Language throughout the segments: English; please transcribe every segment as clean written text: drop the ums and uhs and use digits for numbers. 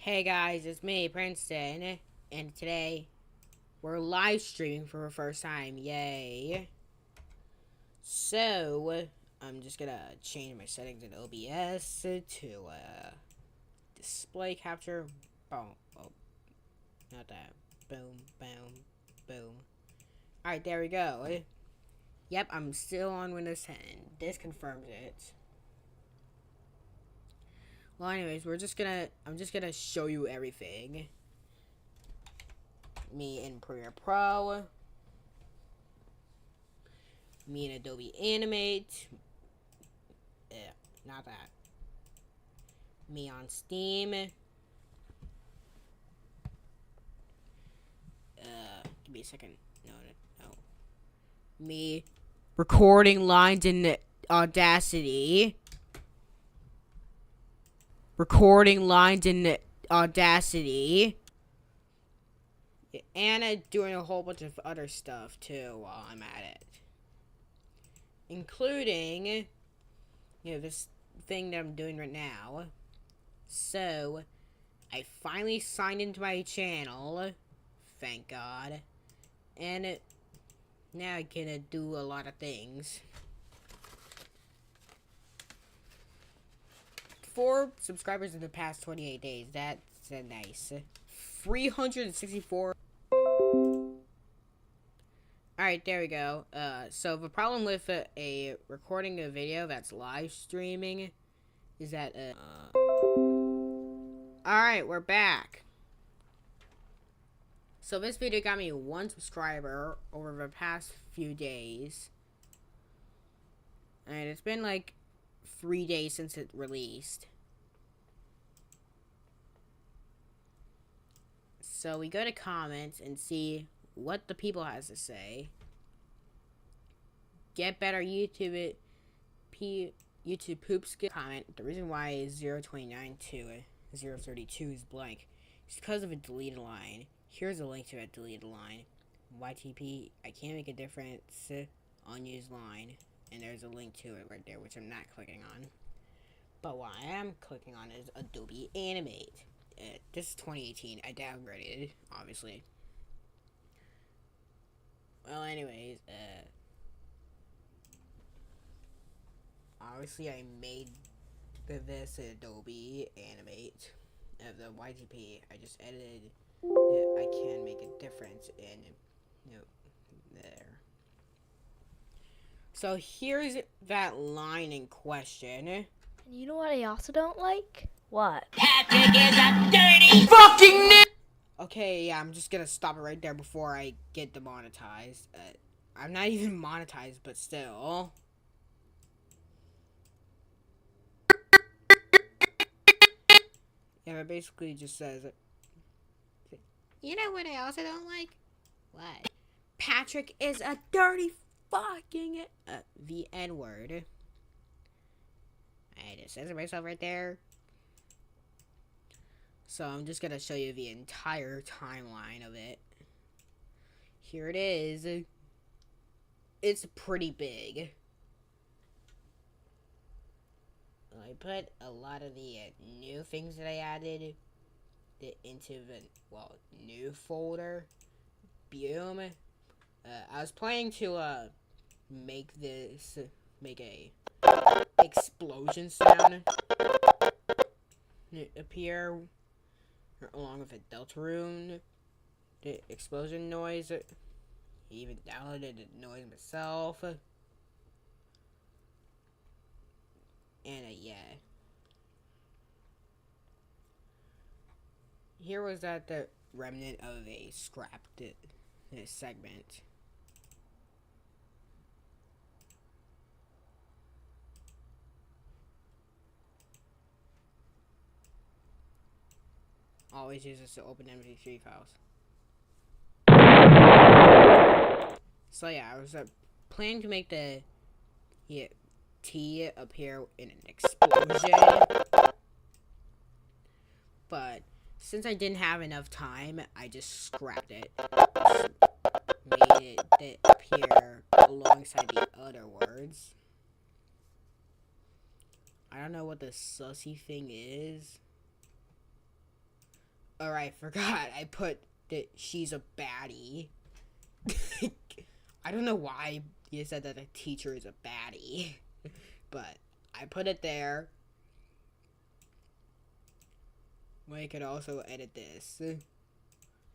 Hey guys, it's me, Princeton, and today we're live streaming for the first time. Yay! So I'm just gonna change my settings in OBS to display capture. Boom! Oh, not that. Boom! Boom! Boom! All right, there we go. Yep, I'm still on Windows 10. This confirms it. Well, anyways, I'm just gonna show you everything. Me in Premiere Pro. Me in Adobe Animate. Not that. Me on Steam. Give me a second. No. Me recording lines in Audacity. Recording lines in Audacity. And doing a whole bunch of other stuff too while I'm at it. Including, this thing that I'm doing right now. So, I finally signed into my channel. Thank God. And now I can do a lot of things. 4 subscribers in the past 28 days. That's nice. 364. Alright, there we go. So the problem with a recording a video that's live streaming is that, Alright, we're back. So this video got me 1 subscriber over the past few days. And it's been like 3 days since it released. So we go to comments and see what the people has to say. Get better YouTube YouTube poops comment. The reason why is 029 to 032 is blank. It's because of a deleted line. Here's a link to that deleted line. YTP, I can't make a difference. Unused line. And there's a link to it right there, which I'm not clicking on. But what I am clicking on is Adobe Animate. This is 2018. I downgraded, obviously. Well, anyways, obviously I made this Adobe Animate. The YTP, I just edited it. I can make a difference in, there. So here's that line in question. And you know what I also don't like? What? Patrick is a dirty fucking nigga! Okay, yeah, I'm just gonna stop it right there before I get demonetized. I'm not even monetized, but still. Yeah, it basically just says, you know what I also don't like? What? Patrick is a dirty fucking, the N-word. I just censored myself right there. So I'm just gonna show you the entire timeline of it. Here it is. It's pretty big. I put a lot of the new things that I added into the, new folder. Boom. I was planning to make a explosion sound appear along with a Deltarune, the explosion noise. I even downloaded the noise myself. And yeah. Here was that the remnant of a scrapped segment. Always use this to open MP3 files. So yeah, I was planning to make the T appear in an explosion, but since I didn't have enough time, I just scrapped it. Made it appear alongside the other words. I don't know what the sussy thing is. Alright, forgot. I put that she's a baddie. I don't know why you said that a teacher is a baddie. But I put it there. Well, I could also edit this.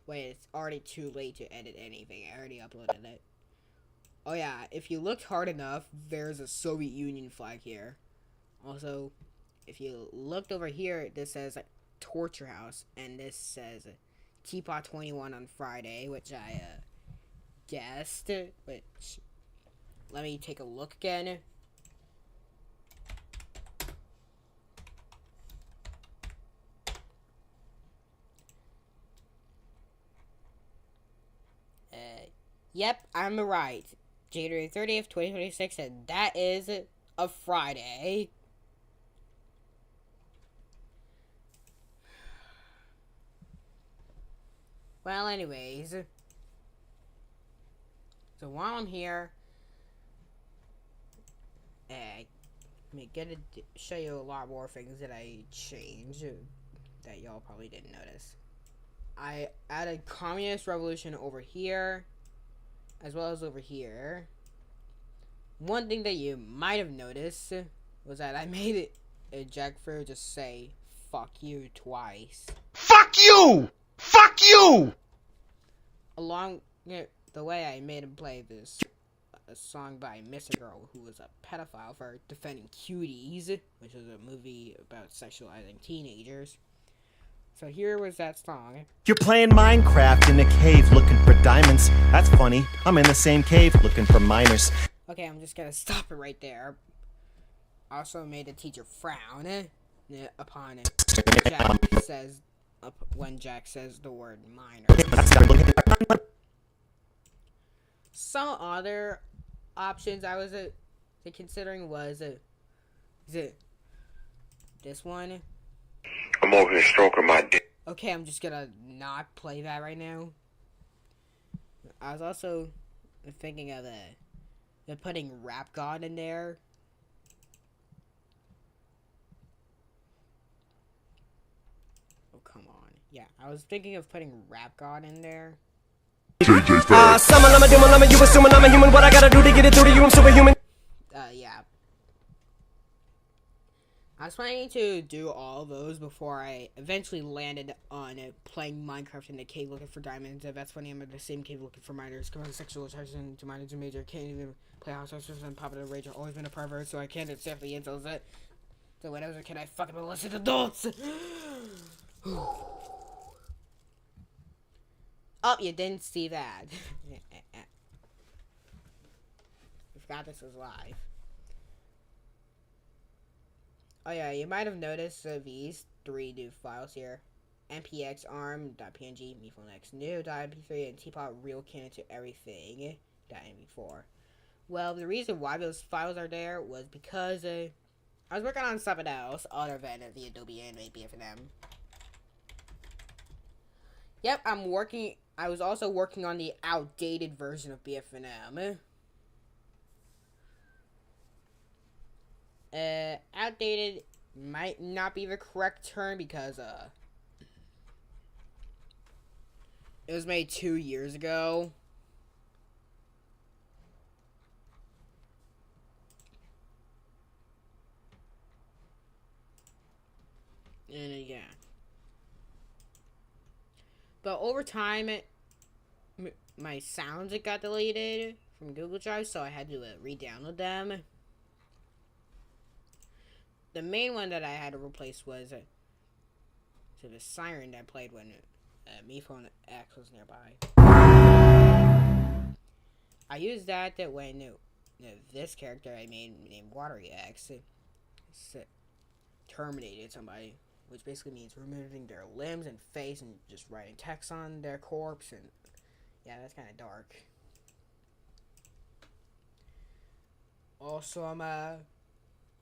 Wait, it's already too late to edit anything. I already uploaded it. Oh yeah, if you looked hard enough, there's a Soviet Union flag here. Also, if you looked over here, this says Torture House, and this says Teapot 21 on Friday, which I guessed. Which, let me take a look again. Yep, I'm right. January 30th, 2026, and that is a Friday. Well, anyways. So while I'm here, I'm gonna show you a lot more things that I changed that y'all probably didn't notice. I added Communist Revolution over here, as well as over here. One thing that you might have noticed was that I made it a Jack Furrow just say "fuck you" twice. Fuck you! Fuck you! Along the way, I made him play this a song by Mr. Girl, who was a pedophile, for defending Cuties, which was a movie about sexualizing teenagers. So here was that song. You're playing Minecraft in a cave looking for diamonds. That's funny. I'm in the same cave looking for miners. Okay, I'm just gonna stop it right there. Also made the teacher frown upon it. When Jack says the word minor. Some other options I was considering was this one. I'm over here stroking my dick. Okay, I'm just gonna not play that right now. I was also thinking of putting Rap God in there. Oh, come on. Yeah, I was thinking of putting Rap God in there. Summon, I'm a demon, I'm a you assuming I'm a human. What I gotta do to get it through to you, I'm superhuman. Yeah. I was planning to do all of those before I eventually landed on playing Minecraft in the cave looking for diamonds. That's funny, I'm in the same cave looking for miners. Come on, sexual attraction to miners and major. Can't even play house and pop it in a rage. I've always been a pervert, so I can't accept the insults. So when I was a kid, I fucking molested adults. Oh, you didn't see that. I forgot this was live. Oh yeah, you might have noticed these three new files here. npx arm.png, mephonx new.mp3, and teapot real canon to everything.mp4. Well, the reason why those files are there was because I was working on something else other than the Adobe Animate BFNM. Yep, I was also working on the outdated version of BFNM. Outdated might not be the correct term because it was made 2 years ago. And yeah. But over time, my sounds got deleted from Google Drive, so I had to re-download them. The main one that I had to replace was the siren that played when mephone X was nearby. I used that when this character I made named Watery X terminated somebody, which basically means removing their limbs and face and just writing text on their corpse, and yeah, that's kind of dark. Also, I'm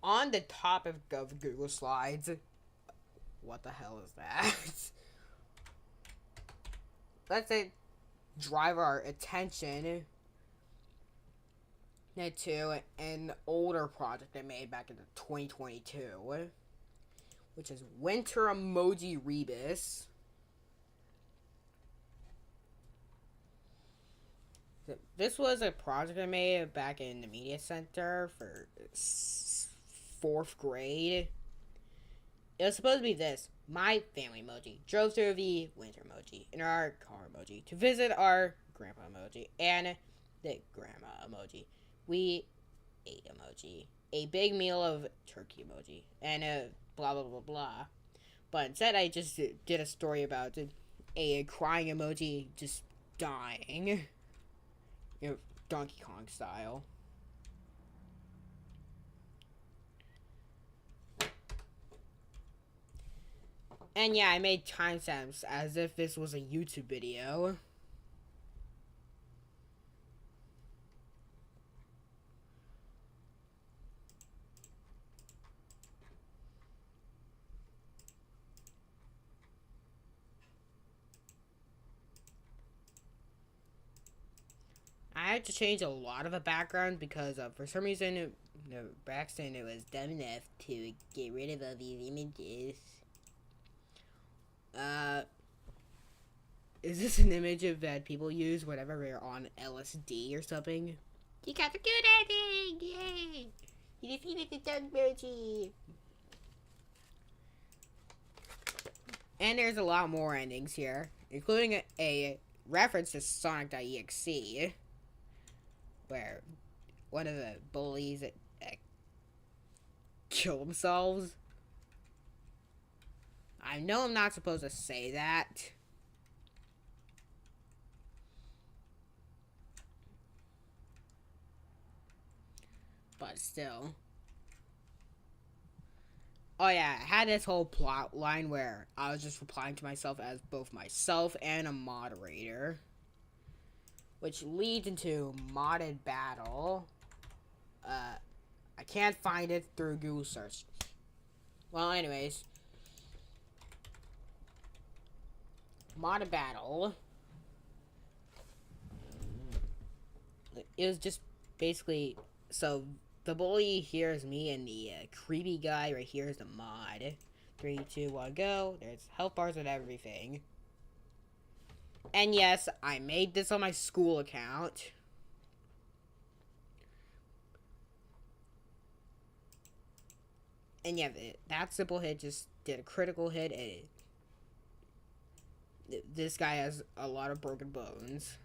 on the topic of Google Slides. What the hell is that? Let's say drive our attention to an older project I made back in 2022, which is Winter Emoji Rebus. This was a project I made back in the media center for 4th grade. It was supposed to be this. My family emoji. Drove through the winter emoji. And our car emoji. To visit our grandpa emoji. And the grandma emoji. We ate emoji. A big meal of turkey emoji. And a blah blah blah blah. But instead I just did a story about a crying emoji just dying. You know, Donkey Kong style. And yeah, I made timestamps as if this was a YouTube video. I had to change a lot of the background because for some reason, the background, it was dumb enough to get rid of all these images. Is this an image of that people use whenever they're on LSD or something? You got to do that thing! Yay! You defeated the dog emoji! And there's a lot more endings here, including a reference to Sonic.exe, where one of the bullies kill themselves. I know I'm not supposed to say that. But still. Oh yeah, I had this whole plot line where I was just replying to myself as both myself and a moderator. Which leads into modded battle. I can't find it through Google search. Well, anyways. Modded battle. It was just basically, so the bully here is me and the creepy guy right here is the mod. 3, 2, 1, go. There's health bars and everything. And yes, I made this on my school account. And yeah, that simple hit just did a critical hit. And this guy has a lot of broken bones.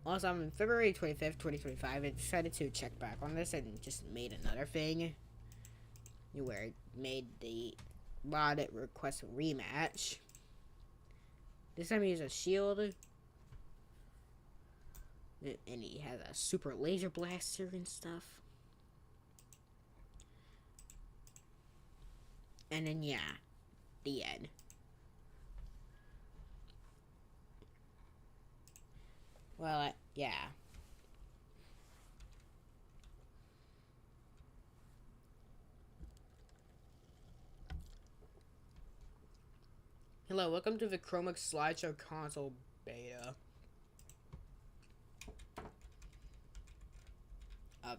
Also, on February 25th, 2025, I decided to check back on this and just made another thing where it made the mod request a rematch. This time he uses a shield. And he has a super laser blaster and stuff. And then, yeah, the end. Well, yeah. Hello, welcome to the Chromebook Slideshow Console Beta.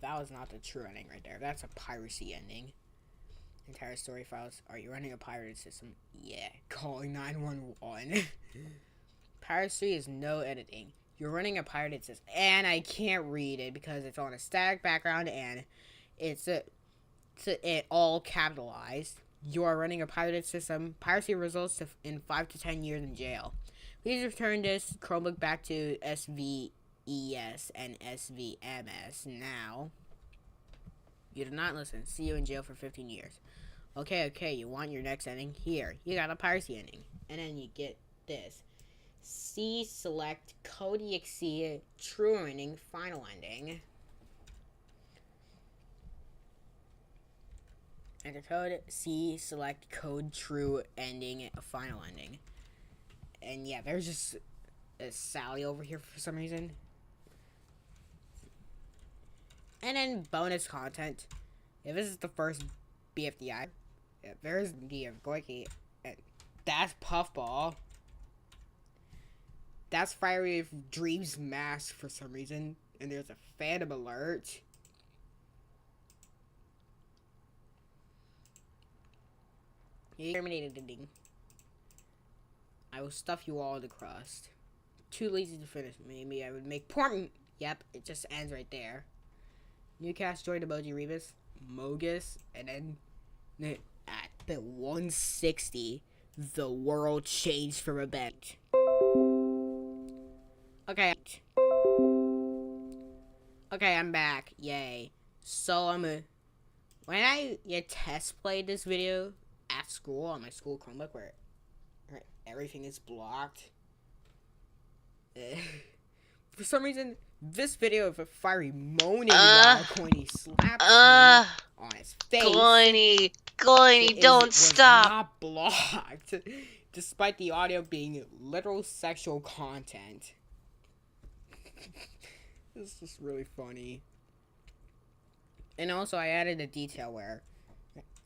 That was not the true ending right there. That's a piracy ending. Entire story files. Are you running a pirated system? Yeah. Calling 911. Piracy is no editing. You're running a pirated system. And I can't read it because it's on a static background and it's it all capitalized. You are running a pirated system. Piracy results in 5 to 10 years in jail. Please return this Chromebook back to SVES and SVMS now. You did not listen. See you in jail for 15 years. Okay, you want your next ending? Here, you got a piracy ending. And then you get this. C select code exe true ending final ending. Enter code C select code true ending final ending. And yeah, there's just a Sally over here for some reason. And then bonus content. If this is the first BFDI, there's the Goiki. That's Puffball. That's Fiery Dreams Mask for some reason. And there's a Phantom Alert. You terminated ending. I will stuff you all in the crust. too lazy to finish. Maybe I would make porn. Yep, it just ends right there. Newcast joined emoji Rebus, Mogus, and then at the 160, the world changed for a bet. Okay. Okay, I'm back. Yay. So when I test played this video at school on my school Chromebook where everything is blocked. For some reason, this video of a fiery moaning while Coiny slaps him on his face. Coiny, don't stop. Not blocked, despite the audio being literal sexual content. This is really funny. And also, I added a detail where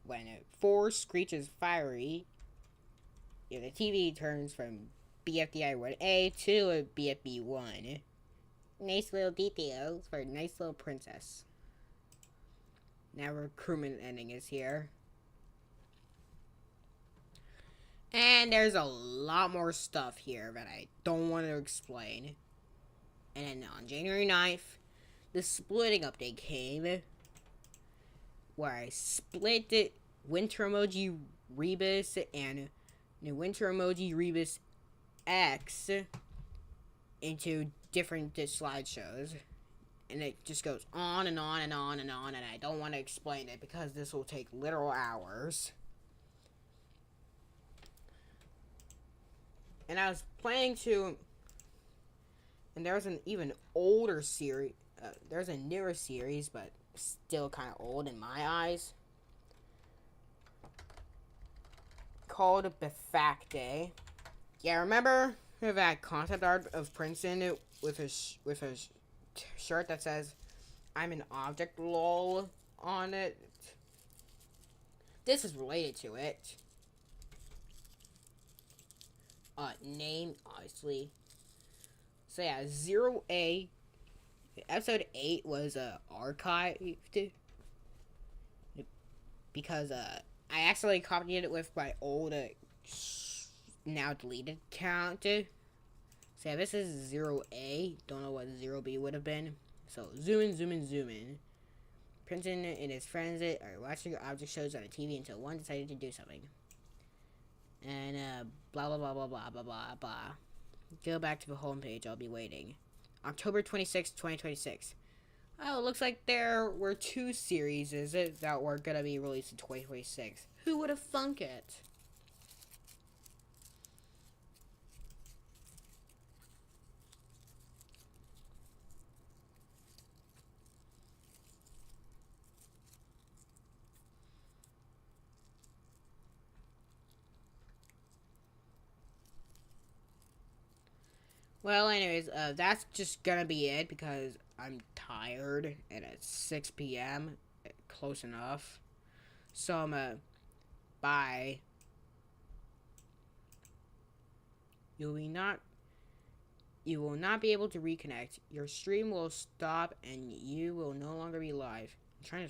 when a 4 screeches fiery, the TV turns from BFDI1A to a BFB1. Nice little details for a nice little princess. Now recruitment ending is here. And there's a lot more stuff here that I don't want to explain. And then on January 9th, the splitting update came, where I split it Winter Emoji Rebus and Winter Emoji Rebus X into different slideshows. And it just goes on and on and on and on, and I don't want to explain it because this will take literal hours. And I was planning to... And there's an even older series. There's a newer series, but still kind of old in my eyes. Called Befacte. Yeah, remember that concept art of Princeton with a shirt that says, "I'm an object, lol," on it? This is related to it. Name, obviously. So yeah, 0A, episode 8 was archived because I accidentally copied it with my old now deleted account. So yeah, this is 0A. Don't know what 0B would have been. So zoom in. Princeton and his friends are watching object shows on the TV until one decided to do something. And blah blah blah blah blah blah blah blah. Go back to the homepage. I'll be waiting. October 26th, 2026. Oh, it looks like there were 2 series that were gonna be released in 2026. Who would have thunk it? Well, anyways, that's just gonna be it because I'm tired and it's 6 p.m. Close enough. So, bye. You will not be able to reconnect. Your stream will stop and you will no longer be live. I'm trying to